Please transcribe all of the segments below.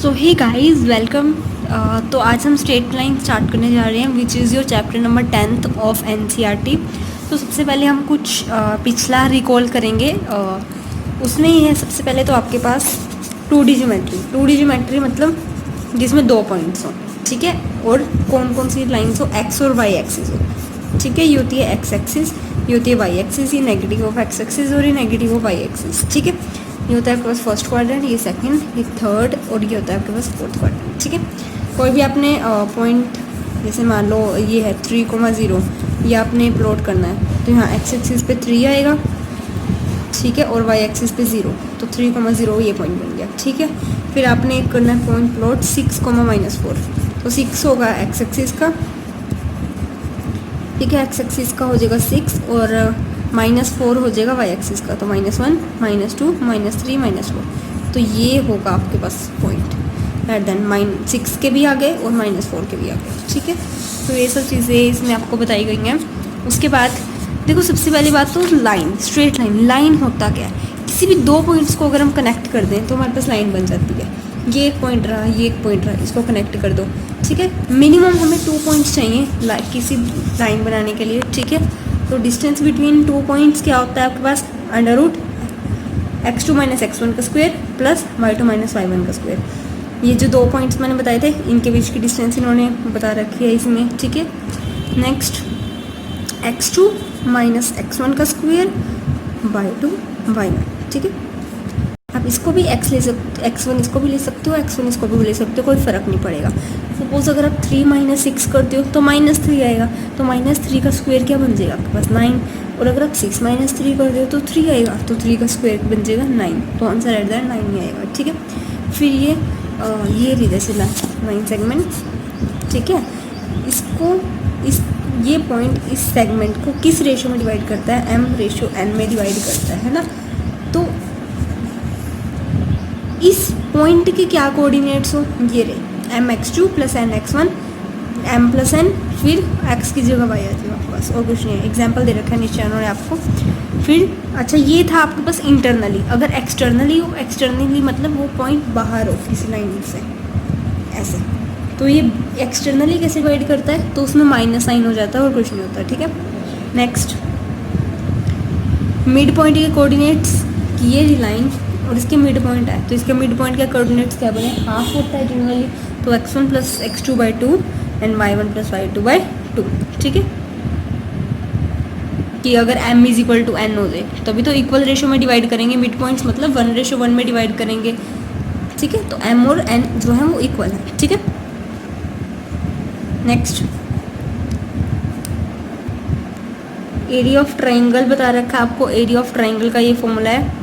सो hey guys welcome. तो आज हम स्ट्रेट लाइन स्टार्ट करने जा रहे हैं which is your chapter number 10th of NCERT. तो सबसे पहले हम कुछ पिछला रिकॉल करेंगे। उसमें ही है सबसे पहले तो आपके पास 2D ज्योमेट्री मतलब जिसमें 2 पॉइंट्स हों, ठीक है, और कौन कौन सी लाइन्स हो, एक्स और वाई एक्सिस हो, ठीक है। ये होती है एक्स एक्सिस, ये होती है वाई एक्सिस, ये नेगेटिव ऑफ एक्स एक्सिस और ये नेगेटिव ऑफ वाई एक्सिस, ठीक है। ये होता है आपके पास फर्स्ट क्वाड्रेंट, ये सेकंड, ये थर्ड और ये होता है आपके पास फोर्थ क्वाड्रेंट, ठीक है। कोई भी आपने पॉइंट जैसे मान लो ये है 3,0, ये आपने प्लॉट करना है तो यहाँ एक्स एक्सिस पे 3 आएगा, ठीक है, और वाई एक्सिस पे 0, तो 3,0 ये पॉइंट बन गया, ठीक है। फिर आपने करना है पॉइंट प्लॉट 6,-4, तो 6 होगा एक्स एक्सिस का, ठीक है, एक्स एक्सिस का हो जाएगा 6 और -4 हो जाएगा वाई एक्सिस का, तो -1, -2, -3, -4, तो ये होगा आपके पास पॉइंट एट देन 6 के भी आ गए और -4 के भी आ गए, ठीक है। तो ये सब चीज़ें इसमें आपको बताई गई हैं। उसके बाद देखो सबसे पहली बात तो लाइन, स्ट्रेट लाइन होता क्या है, किसी भी 2 पॉइंट्स को अगर हम कनेक्ट कर दें तो हमारे पास लाइन बन जाती है। ये एक पॉइंट रहा, ये एक पॉइंट रहा, इसको कनेक्ट कर दो, ठीक है। मिनिमम हमें 2 पॉइंट्स चाहिए किसी लाइन बनाने के लिए, ठीक है। तो डिस्टेंस बिटवीन 2 पॉइंट्स क्या होता है आपके पास, √x2 - x1 का स्क्वायर प्लस y2 - y1 का स्क्वायर। ये जो 2 पॉइंट्स मैंने बताए थे इनके बीच की डिस्टेंस इन्होंने बता रखी है इसमें, ठीक है। नेक्स्ट x2 - x1 का स्क्वायर, y2 y1, ठीक है। आप इसको भी x ले सकते, x1 इसको भी ले सकते हो, x1 इसको भी ले सकते हो, कोई फ़र्क नहीं पड़ेगा। सपोज अगर आप 3 - 6 करते हो तो -3 आएगा, तो -3 का स्क्वायर क्या बन जाएगा आपके पास 9, और अगर आप 6 - 3 कर दो तो 3 आएगा, तो 3 का स्क्वायर बन जाएगा 9, तो आंसर एट दैट 9 ही आएगा, ठीक है। फिर ये रीजन से लाइन सेगमेंट, ठीक है, इसको ये पॉइंट इस सेगमेंट को किस रेशो में डिवाइड करता है, m/n में डिवाइड करता है ना। तो इस पॉइंट के क्या कोऑर्डिनेट्स हो, ये रहे mx2 + nx1, m + n, फिर x की जगह y आ जाएगा आपके पास, और कुछ नहीं है। एग्जाम्पल दे रखा है नीचे उन्होंने आपको। फिर अच्छा ये था आपके पास इंटरनली, अगर एक्सटर्नली हो, एक्सटर्नली मतलब वो पॉइंट बाहर हो किसी लाइन से ऐसे, तो ये एक्सटर्नली कैसे डिवाइड करता है, तो उसमें माइनस साइन हो जाता है और कुछ नहीं होता, ठीक है। नेक्स्ट मिड पॉइंट के कोऑर्डिनेट्स की ये लाइन और इसके मिड पॉइंट है, तो इसके मिड पॉइंट के कोऑर्डिनेट्स क्या बने, हाफ होता है जनरली, तो x1 + x2/2 and y1 + y2/2, ठीक है। कि अगर m = n हो जाए तभी तो इक्वल रेशो में डिवाइड करेंगे, मिड पॉइंट्स मतलब 1:1 में डिवाइड करेंगे, ठीक है। तो m और n जो है वो इक्वल है, ठीक है। नेक्स्ट एरिया ऑफ ट्राइंगल बता रखा है आपको। एरिया ऑफ ट्राइंगल का ये फॉर्मूला है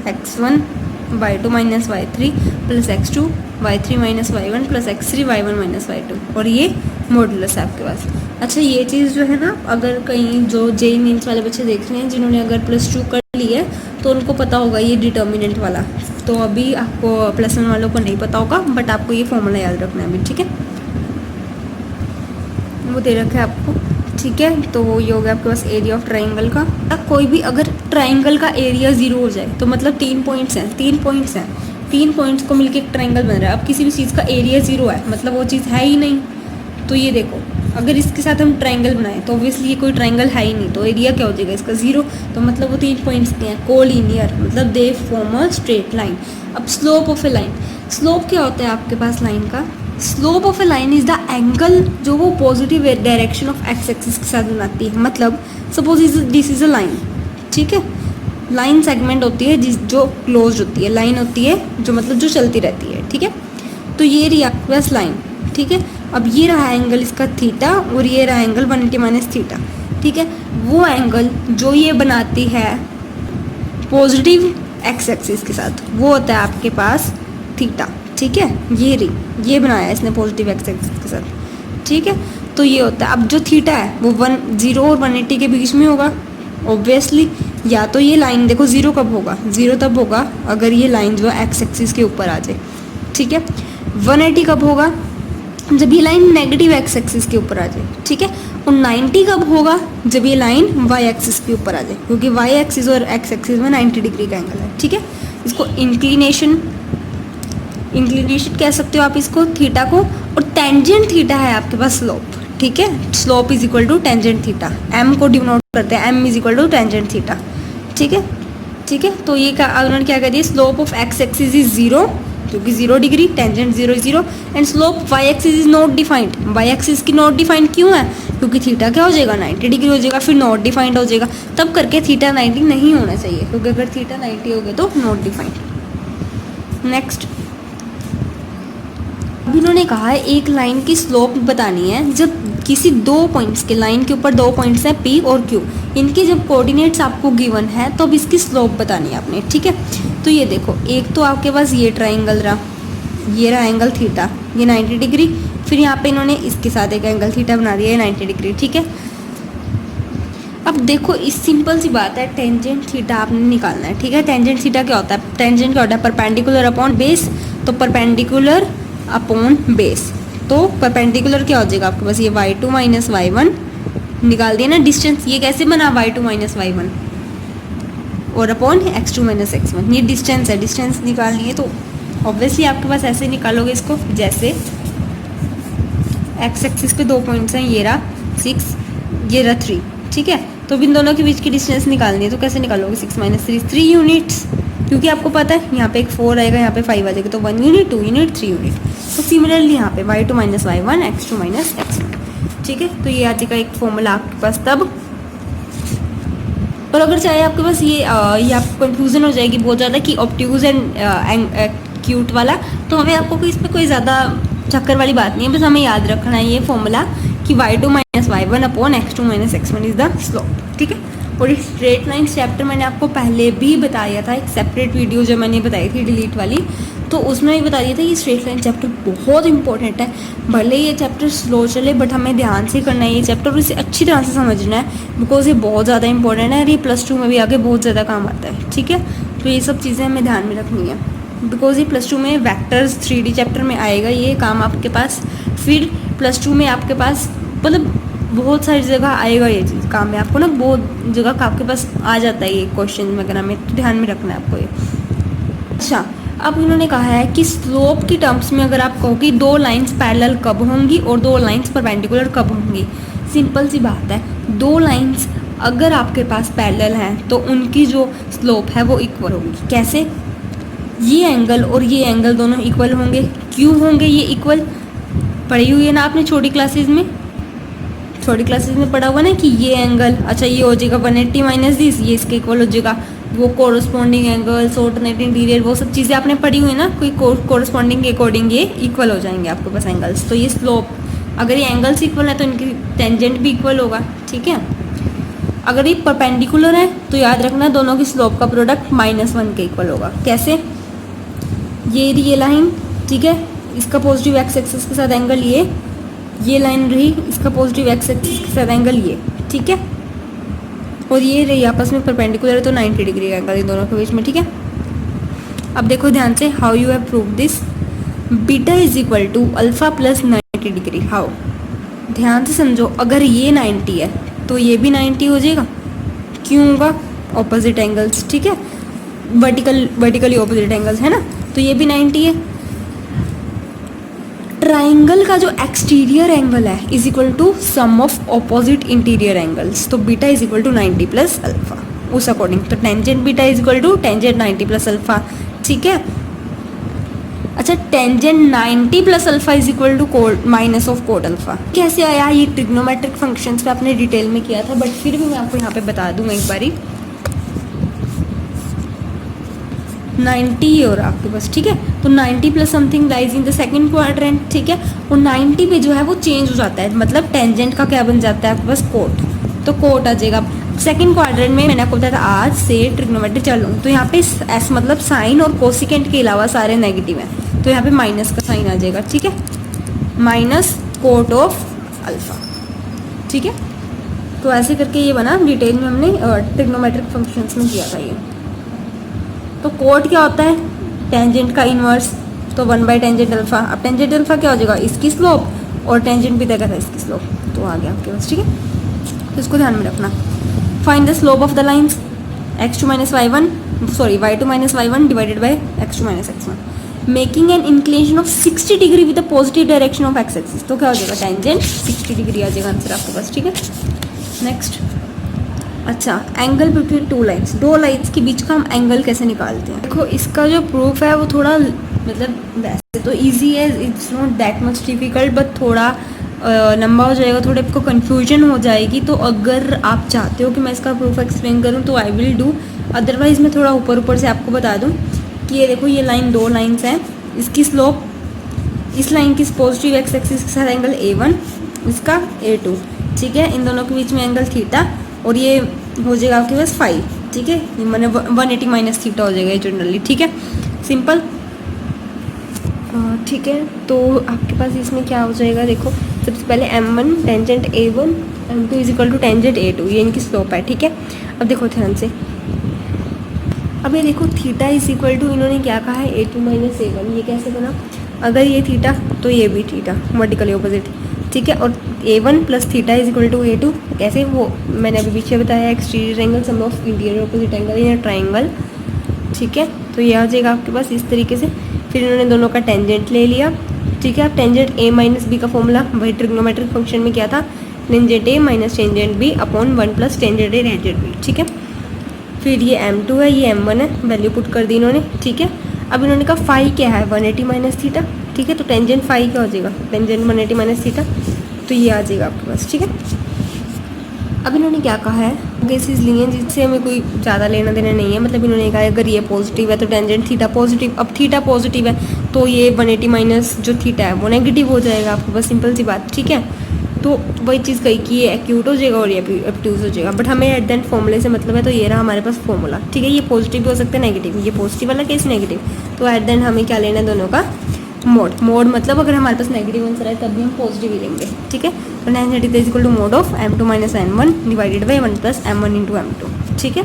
x1/2 - y3 + x2 y3 - y1 + x3 y1 - y2, और ये मॉडुलस है आपके पास। अच्छा ये चीज़ जो है ना, अगर कहीं जो जेईई मेंस वाले बच्चे देख रहे हैं जिन्होंने अगर +2 कर ली है तो उनको पता होगा ये डिटर्मिनेंट वाला, तो अभी आपको +1 वालों को नहीं पता होगा, बट आपको ये फॉर्मूला याद रखना है अभी, ठीक है। वो दे रखा है आपको, ठीक है। तो ये हो गया आपके पास एरिया ऑफ ट्राइंगल का। कोई भी अगर ट्राइंगल का एरिया 0 हो जाए तो मतलब 3 पॉइंट्स हैं, 3 पॉइंट्स को मिलके एक ट्राइंगल बन रहा है। अब किसी भी चीज़ का एरिया 0 है मतलब वो चीज़ है ही नहीं, तो ये देखो अगर इसके साथ हम ट्राइंगल बनाएं तो ऑब्वियसली ये कोई ट्राइंगल है ही नहीं, तो एरिया क्या हो जाएगा इसका 0, तो मतलब वो 3 पॉइंट्स के हैं, कोलिनियर मतलब they form a straight line. अब slope of a line, slope क्या होता है आपके पास लाइन का, slope of a line is the angle जो वो positive direction of x axis के साथ बनाती है। मतलब suppose this is a line, ठीक है, लाइन सेगमेंट होती है जो क्लोज होती है, लाइन होती है जो मतलब जो चलती रहती है, ठीक है। तो ये रही आपके पास लाइन, ठीक है। अब ये रहा एंगल इसका थीटा और ये रहा एंगल 180 - थीटा, ठीक है। वो एंगल जो ये बनाती है पॉजिटिव एक्स एक्सिस के साथ वो होता है आपके पास थीटा, ठीक है। ये बनाया है इसने पॉजिटिव एक्स एक्सिस के साथ, ठीक है। तो ये होता है, अब जो थीटा है वो 0 और 180 के बीच में होगा ऑब्वियसली। या तो ये लाइन देखो 0 कब होगा, 0 तब होगा अगर ये लाइन जो है एक्स एक्सिस के ऊपर आ जाए, ठीक है। 180 कब होगा, जब ये लाइन नेगेटिव एक्स एक्सिस के ऊपर आ जाए, ठीक है। और 90 कब होगा, जब ये लाइन वाई एक्सिस के ऊपर आ जाए, क्योंकि वाई एक्सिस और एक्स एक्सिस में 90 डिग्री का एंगल है, ठीक है। इसको इंक्लिनेशन कह सकते हो आप इसको थीटा को, और टेंजेंट थीटा है आपके पास स्लोप, ठीक है। Slope is equal to tangent theta, m को डिनोट करते हैं, m is equal to tangent theta, ठीक है, ठीक है। तो ये उन्होंने क्या कर दिया, slope of x axis is 0 क्योंकि 0 degree, tangent 0 and slope y axis is not defined. Y axis की नॉट डिफाइंड क्यों है, क्योंकि थीटा क्या हो जाएगा 90 डिग्री हो जाएगा, फिर नॉट डिफाइंड हो जाएगा, तब करके थीटा 90 नहीं होना चाहिए, क्योंकि अगर थीटा 90 हो गया तो नॉट डिफाइंड। नेक्स्ट अब इन्होंने कहा है एक लाइन की स्लोप बतानी है जब किसी दो पॉइंट्स के, लाइन के ऊपर दो पॉइंट्स हैं P और Q, इनके जब कोऑर्डिनेट्स आपको गिवन है तो अब इसकी स्लोप बतानी है आपने, ठीक है। तो ये देखो, एक तो आपके पास ये ट्राइंगल रहा, ये रहा एंगल थीटा, ये 90 डिग्री, फिर यहाँ पे इन्होंने इसके साथ एक एंगल थीटा बना दिया है 90 डिग्री, ठीक है। अब देखो इस सिंपल सी बात है, टेंजेंट थीटा आपने निकालना है, ठीक है। टेंजेंट थीटा क्या होता है, टेंजेंट क्या होता है, परपेंडिकुलर अपॉन बेस, तो परपेंडिकुलर अपॉन बेस, तो परपेंडिकुलर क्या हो जाएगा आपके पास, ये y2 माइनस y1 निकाल दिया ना डिस्टेंस, ये कैसे बना y2 माइनस y1 और अपॉन x2 माइनस x1, ये डिस्टेंस है, डिस्टेंस निकालनी है तो ऑब्वियसली आपके पास ऐसे निकालोगे इसको, जैसे x एक्सिस पे दो पॉइंट्स हैं, ये रहा 6, ये रहा 3, ठीक है। तो इन दोनों के बीच की डिस्टेंस निकालनी है, तो कैसे निकालोगे, 6 माइनस 3 यूनिट्स, क्योंकि आपको पता है यहाँ पे एक 4 आएगा, यहाँ पे 5 आ जाएगा, तो 1 यूनिट 2 यूनिट 3 यूनिट। तो सिमिलरली यहाँ पे y2 minus y1 x2 minus x1, ठीक है। तो ये आ जाएगा एक फॉर्मूला आपके पास तब। और अगर चाहे आपके पास ये आपको कंफ्यूजन हो जाएगी बहुत ज़्यादा कि ऑब्ट्यूज एंड एक्यूट वाला, तो हमें आपको कोई इसमें कोई ज़्यादा चक्कर वाली बात नहीं है, बस हमें याद रखना है ये फॉर्मूला कि y2 minus y1 upon x2 minus x1 is the slope, ठीक है। और इस स्ट्रेट लाइन चैप्टर मैंने आपको पहले भी बताया था, एक सेपरेट वीडियो जो मैंने बताई थी डिलीट वाली, तो उसमें भी बता दिया था ये स्ट्रेट लाइन चैप्टर बहुत इंपॉर्टेंट है। भले ये चैप्टर स्लो चले बट हमें ध्यान से करना है ये चैप्टर, और इसे अच्छी तरह से समझना है, बिकॉज ये बहुत ज़्यादा इंपॉर्टेंट है और ये +2 में भी आगे बहुत ज़्यादा काम आता है, ठीक है। तो ये सब चीज़ें हमें ध्यान में रखनी है, बिकॉज ये +2 में वैक्टर्स 3D चैप्टर में आएगा ये काम आपके पास, फिर +2 में आपके पास मतलब बहुत सारी जगह आएगा ये चीज़ काम में, आपको ना बहुत जगह आपके पास आ जाता है ये क्वेश्चन वगैरह में, तो ध्यान में रखना है आपको ये। अच्छा, अब उन्होंने कहा है कि स्लोप की टर्म्स में अगर आप कहो कि दो लाइंस पैरेलल कब होंगी और दो लाइंस परपेंडिकुलर कब होंगी, सिंपल सी बात है, दो लाइंस अगर आपके पास पैरेलल हैं तो उनकी जो स्लोप है वो इक्वल होगी। कैसे, ये एंगल और ये एंगल दोनों इक्वल होंगे, क्यों होंगे ये इक्वल, पढ़ी हुई है ना आपने छोटी क्लासेज में पढ़ा हुआ ना कि ये एंगल, अच्छा ये हो जाएगा 180 माइनस दिस, ये इसके इक्वल हो जाएगा, वो कोरस्पॉन्डिंग एंगल्स, ऑल्टरनेट इंटीरियर, वो सब चीज़ें आपने पढ़ी हुई है ना, कोई कोरस्पॉन्डिंग के अकॉर्डिंग ये इक्वल हो जाएंगे आपके पास एंगल्स। तो ये स्लोप, अगर ये एंगल्स इक्वल है तो इनकी टेंजेंट भी इक्वल होगा, ठीक है। अगर ये परपेंडिकुलर है तो याद रखना दोनों की स्लोप का प्रोडक्ट -1 के इक्वल होगा। कैसे, ये लाइन, ठीक है, इसका पॉजिटिव एक्स एक्सिस के साथ एंगल ये लाइन रही, इसका पॉजिटिव एक्स एक्सिस के साथ एंगल ये, ठीक है, और ये रही आपस में परपेंडिकुलर है तो 90 डिग्री का एंगल इन दोनों के बीच में, ठीक है। अब देखो ध्यान से, how you have prove this, beta is equal to alpha plus 90 degree. How, ध्यान से समझो, अगर ये 90 है तो ये भी 90 हो जाएगा, क्यों होगा, ऑपोजिट एंगल्स, ठीक है, वर्टिकली ऑपोजिट एंगल्स है ना, तो ये भी 90 है। ट्राइंगल का जो एक्सटीरियर एंगल है is equal to sum of opposite interior angles, तो beta is equal to 90 plus alpha उस अकॉर्डिंग, तो tangent beta is equal to tangent 90 plus alpha, ठीक है। अच्छा, tangent 90 plus alpha is equal to minus of cot alpha. कैसे आया, ये trigonometric functions पे आपने डिटेल में किया था, बट फिर भी मैं आपको यहाँ पे बता दूंगा एक बारी। 90 और आपके पास, ठीक है, तो 90 plus something lies in the second quadrant, ठीक है, और 90 पे जो है वो चेंज हो जाता है, मतलब टेंजेंट का क्या बन जाता है आपके पास, कोट, तो कोट आ जाएगा। सेकंड क्वाड्रेंट में मैंने आपको बताया था आज से ट्रिग्नोमेट्री चलूँ, तो यहाँ पे एस मतलब साइन और कोसिकेंट के अलावा सारे नेगेटिव हैं, तो यहाँ पे माइनस का साइन आ जाएगा, ठीक है, माइनस कोट ऑफ अल्फा, ठीक है। तो ऐसे करके ये बना, डिटेल में हमने ट्रिग्नोमेट्रिक फंक्शंस में किया था ये। तो कोट क्या होता है, टेंजेंट का इनवर्स, तो 1 टेंजेंट अल्फा। अब टेंजेंट अल्फा क्या हो जाएगा, इसकी स्लोप, और टेंजेंट भी देखा था इसकी स्लोप, तो आ गया आपके पास, ठीक है। तो इसको ध्यान में रखना। Find the slope of the lines y2 minus y1 divided by x2 minus x1। Making an inclination of 60 degree with the positive direction of x axis, तो क्या हो जाएगा टेंजेंट 60 डिग्री आ जाएगा आंसर आपके पास, ठीक है। नेक्स्ट, अच्छा एंगल बिटवीन टू लाइन्स, दो लाइन्स के बीच का हम एंगल कैसे निकालते हैं। देखो इसका जो प्रूफ है वो थोड़ा मतलब वैसे तो इजी है, it's not that much difficult, but थोड़ा लंबा हो जाएगा, थोड़े आपको कन्फ्यूजन हो जाएगी। तो अगर आप चाहते हो कि मैं इसका प्रूफ एक्सप्लेन करूँ तो आई विल डू, अदरवाइज़ मैं थोड़ा ऊपर ऊपर से आपको बता दूँ कि ये देखो ये लाइन, दो लाइन्स हैं, इसकी स्लोप, इस लाइन की पॉजिटिव एक्स एक्सिस के साथ एंगल A1, इसका A2, ठीक है। इन दोनों के बीच में एंगल थीटा, और ये हो जाएगा आपके पास 5, ठीक है, मैंने 180 माइनस थीटा हो जाएगा जनरली, ठीक है, सिंपल, ठीक है। तो आपके पास इसमें क्या हो जाएगा, देखो सबसे पहले M1 tangent A1, M2 is equal to tangent A2, ये इनकी स्लोप है, ठीक है। अब देखो ध्यान से, अब ये देखो थीटा इज इक्वल टू, इन्होंने क्या कहा है A2 माइनस A1, ये कैसे बना, अगर ये थीटा तो ये भी थीटा, वर्टिकली ऑपोजिट, ठीक है। और A1 plus theta is equal to A2, कैसे, वो मैंने अभी पीछे बताया, exterior angle sum of interior opposite angle in a triangle, ठीक है। तो ये आ जाएगा आपके पास इस तरीके से। फिर इन्होंने दोनों का टेंजेंट ले लिया, ठीक है। अब टेंजेंट A माइनस बी का फॉर्मूला वही ट्रिग्नोमेट्रिक फंक्शन में क्या था, tangent A minus tangent B upon 1 plus tangent A tangent B, ठीक है। फिर ये M2 है, ये M1 है, वैल्यू पुट कर दी इन्होंने, ठीक है। अब इन्होंने कहा फाई क्या है, 180 माइनस थीटा, ठीक है। तो टेंजेंट फाई क्या हो जाएगा, टेंजेंट 180 माइनस थीटा, तो ये आ जाएगा आपके पास, ठीक है। अब इन्होंने क्या कहा है, केसेस लिए हैं जिससे हमें कोई ज़्यादा लेना देना नहीं है, मतलब इन्होंने कहा है अगर ये पॉजिटिव है तो टेंजेंट थीटा पॉजिटिव, अब थीटा पॉजिटिव है तो ये 180 माइनस जो थीटा है वो नेगेटिव हो जाएगा आपके पास, सिंपल सी बात, ठीक है। तो वही चीज़ कही कि ये एक्यूट हो जाएगा और ये एब्ट्यूज हो जाएगा, बट हमें एट द एंड फॉर्मूले से मतलब है, तो ये रहा हमारे पास फॉर्मूला, ठीक है। ये पॉजिटिव भी हो सकता है नेगेटिव, ये पॉजिटिव वाला केस नेगेटिव, तो एट द एंड हमें क्या लेना है, दोनों का मोड, मोड मतलब अगर हमारे पास नेगेटिव आंसर है तब भी हम पॉजिटिव ही लेंगे, ठीक है। तो tangent is equal to mod of M2 minus M1 divided by 1 plus M1 into M2, ठीक है।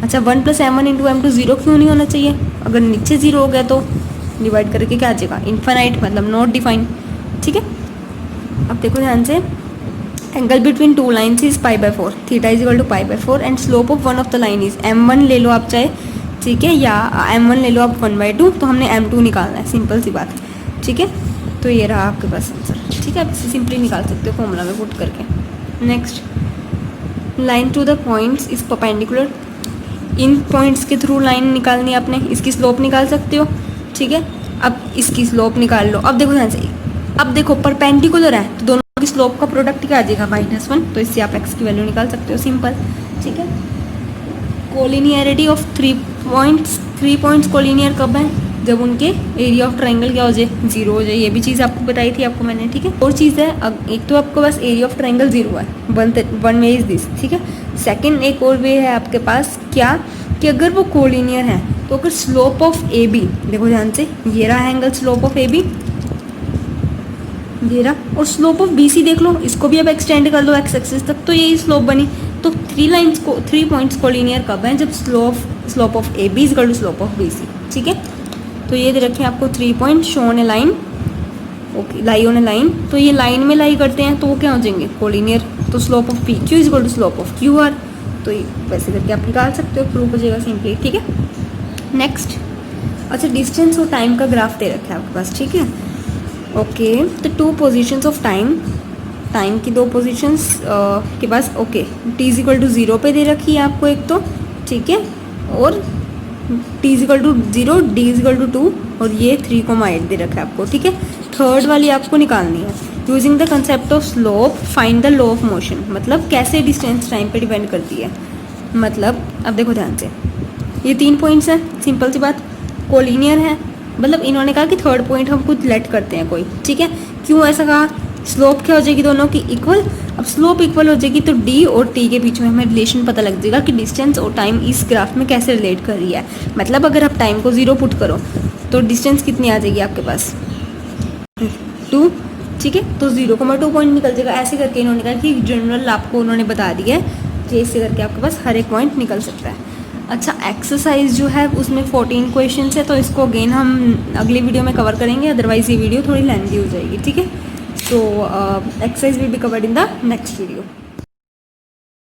अच्छा 1 plus M1 into M2 zero क्यों नहीं होना चाहिए, अगर नीचे जीरो हो गया तो डिवाइड करके क्या आ जाएगा, इन्फाइनाइट, मतलब नॉट डिफाइंड, ठीक है। अब देखो ध्यान से, angle between two lines is π/4, theta is equal to π/4 and slope of one of the line is M1 ले लो आप चाहे, ठीक है, या M1 ले लो आप 1/2, तो हमने M2 निकालना है, सिंपल सी बात, ठीक है। तो ये रहा आपके पास आंसर, ठीक है। आप सिंपली निकाल सकते हो फॉर्मूला में पुट करके। Next, line to the points is perpendicular, इन पॉइंट्स के थ्रू लाइन निकालनी है आपने, इसकी स्लोप निकाल सकते हो, ठीक है। अब इसकी स्लोप निकाल लो, अब देखो ध्यान से, अब देखो परपेंडिकुलर है तो दोनों की स्लोप का प्रोडक्ट क्या आ जाएगा, -1, तो इससे आप x की वैल्यू निकाल सकते हो, सिंपल, ठीक है। कोलिनियरिटी ऑफ 3 पॉइंट्स कोलिनियर कब है, जब उनके एरिया ऑफ ट्राइंगल क्या हो जाए, 0 हो जाए, ये भी चीज़ आपको बताई थी आपको मैंने, ठीक है। और चीज़ है, एक तो आपके पास एरिया ऑफ ट्राइंगल 0 है, वन वे इज दिस, ठीक है। सेकंड एक और वे है आपके पास क्या, कि अगर वो कोलिनियर है तो अगर स्लोप ऑफ AB, देखो ध्यान से, ये रहा एंगल स्लोप ऑफ AB, ये रहा, और स्लोप ऑफ BC देख लो, इसको भी अब एक्सटेंड कर लो एक्स एक्सिस तक, तो यही स्लोप बनी। तो 3 पॉइंट्स कोलिनियर कब है, जब slope of AB is equal to slope of BC, ठीक है। तो ये दे रखे हैं आपको 3 point shown A line, okay, lie on A line, तो ये लाइन में लाई करते हैं तो वो क्या हो जाएंगे, कोलिनियर, तो slope of PQ is equal to slope of QR, तो ये वैसे करके आप निकाल सकते हो, प्रूफ हो जाएगा सिंपली, ठीक है। नेक्स्ट, अच्छा डिस्टेंस और टाइम का ग्राफ दे रखा है आपके पास, ठीक है, ओके। तो 2 पोजिशंस ऑफ टाइम की 2 पोजिशंस के पास, okay, t is equal to 0 पे दे रखी है आपको एक तो, ठीक है, और t is equal to 0, d is equal to 2, और ये 3,8 दे रखा है आपको, ठीक है। थर्ड वाली आपको निकालनी है, using the concept of slope find the law of motion, मतलब कैसे डिस्टेंस टाइम पे डिपेंड करती है, मतलब अब देखो ध्यान से, ये 3 पॉइंट्स हैं, सिंपल सी बात, कोलिनियर है, मतलब इन्होंने कहा कि थर्ड पॉइंट हम खुद लेट करते हैं कोई, ठीक है। क्यों ऐसा कहा, स्लोप क्या हो जाएगी दोनों की इक्वल, अब स्लोप इक्वल हो जाएगी तो D और T के बीच में हमें रिलेशन पता लग जाएगा कि डिस्टेंस और टाइम इस ग्राफ में कैसे रिलेट कर रही है, मतलब अगर आप टाइम को 0 पुट करो तो डिस्टेंस कितनी आ जाएगी आपके पास, 2, ठीक है। तो 0,2 पॉइंट निकल जाएगा, ऐसे करके इन्होंने कहा कि जनरल आपको उन्होंने बता दिया है कि इससे करके आपके पास हर एक पॉइंट निकल सकता है। अच्छा एक्सरसाइज जो है उसमें 14 क्वेश्चन है, तो इसको अगेन हम अगली वीडियो में कवर करेंगे, अदरवाइज ये वीडियो थोड़ी लेंथी हो जाएगी, ठीक है। तो exercise will be covered in the next video.